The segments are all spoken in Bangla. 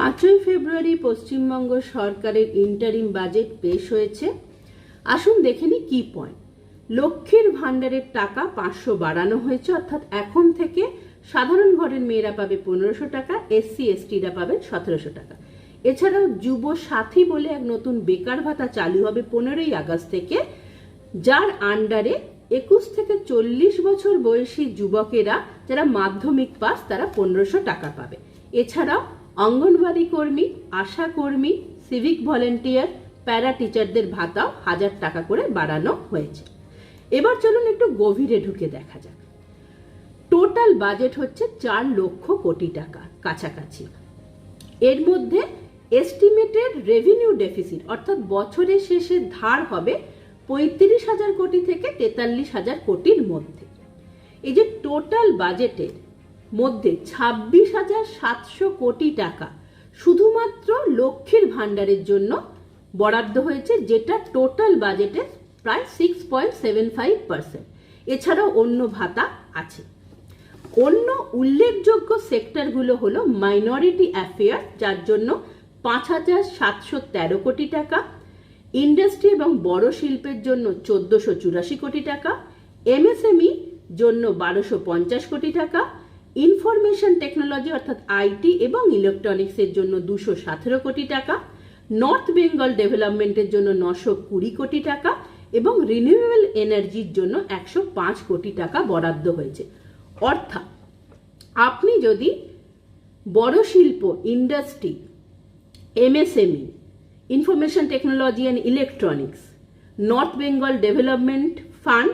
5ই ফেব্রুয়ারি পশ্চিমবঙ্গ সরকারের ইন্টারিম বাজেট পেশ হয়েছে। আসুন দেখে নিই কি পয়েন্ট। লক্ষ্মীর ভাণ্ডারের টাকা 500 বাড়ানো হয়েছে, অর্থাৎ এখন থেকে সাধারণ ঘরের মেয়েরা পাবে 1500 টাকা, এসসি এসটিরা পাবেন 1700 টাকা। এছাড়াও যুব সাথী বলে এক নতুন বেকার ভাতা চালু হবে 15ই আগস্ট থেকে, যার আন্ডারে 21 থেকে 40 বছর বয়সী যুবকেরা যারা মাধ্যমিক পাস তারা 1500 টাকা পাবে। এছাড়াও অঙ্গনওয়াড়ি কর্মী, আশা কর্মী, সিভিক ভলেন্টিয়ার, প্যারা টিচারদের ভাতাও 1000 টাকা করে বাড়ানো হয়েছে। এবার চলুন একটু গভীরে ঢুকে দেখা যাক। টোটাল বাজেট হচ্ছে 4 লক্ষ কোটি টাকা কাছাকাছি। এর মধ্যে এস্টিমেটেড রেভিনিউ ডেফিসিট অর্থাৎ বছরের শেষে ধার হবে 35,000 কোটি থেকে 43,000 কোটির মধ্যে। এই যে টোটাল বাজেটের মধ্যে 26,700 কোটি টাকা শুধুমাত্র লক্ষ্মীর ভাণ্ডারের জন্য বরাদ্দ হয়েছে, যেটা টোটাল বাজেটের প্রায় 6.75%। এছাড়াও অন্য ভাতা আছে। অন্য উল্লেখযোগ্য সেক্টরগুলো হলো মাইনরিটি অ্যাফেয়ার, যার জন্য 5,713 কোটি টাকা, ইন্ডাস্ট্রি এবং বড় শিল্পের জন্য 1484 কোটি টাকা, এমএসএমই জন্য 1250 কোটি টাকা, ইনফরমেশন টেকনোলজি অর্থাৎ আইটি এবং ইলেকট্রনিক্সের জন্য 217 কোটি টাকা, নর্থ বেঙ্গল ডেভেলপমেন্টের জন্য 920 কোটি টাকা এবং রিনিউয়েবল এনার্জির জন্য 105 কোটি টাকা বরাদ্দ হয়েছে। অর্থাৎ আপনি যদি বড় শিল্প, industry, MSME, information technology and electronics, north Bengal development fund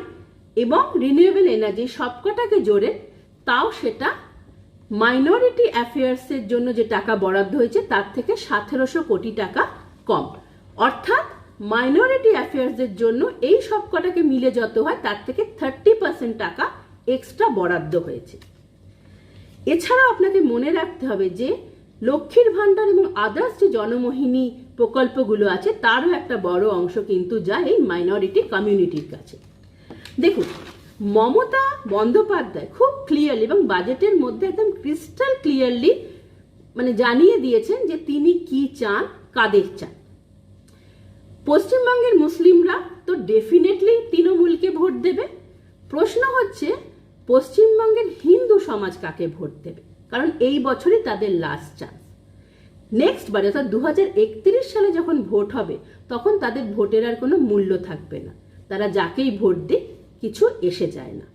এবং রিনিউয়েবল এনার্জি সবকটাকে জোড়ে, তাও সেটা মাইনরিটি অ্যাফেয়ার্সের জন্য যে টাকা বরাদ্দ হয়েছে তার থেকে 1700 কোটি টাকা কম। অর্থাৎ মাইনরিটি অ্যাফেয়ার্সের জন্য এই সবকটাকে মিলে যত হয় তার থেকে 30% টাকা এক্সট্রা বরাদ্দ হয়েছে। এছাড়াও আপনাকে মনে রাখতে হবে যে লক্ষ্মীর ভাণ্ডার এবং আদার্স যে জনমোহিনী প্রকল্পগুলো আছে তারও একটা বড় অংশ কিন্তু যায় এই মাইনরিটি কমিউনিটির কাছে। দেখুন, মমতা বন্দ্যোপাধ্যায় খুব ক্লিয়ারলি এবং বাজেটের মধ্যে একদম ক্রিস্টাল ক্লিয়ারলি জানিয়ে দিয়েছেন যে তিনি কি চান, কাদের চান। পশ্চিমবঙ্গের মুসলিমরা তো ডেফিনেটলি তৃণমূলকে ভোট দেবে। প্রশ্ন হচ্ছে পশ্চিমবঙ্গের হিন্দু সমাজ কাকে ভোট দেবে, কারণ এই বছরই তাদের লাস্ট চান্স। নেক্সট বারে অর্থাৎ 2031 সালে যখন ভোট হবে তখন তাদের ভোটের আর কোনো মূল্য থাকবে না, তারা যাকেই ভোট দিক কিছু এসে যায় না।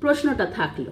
প্রশ্নটা থাকলো।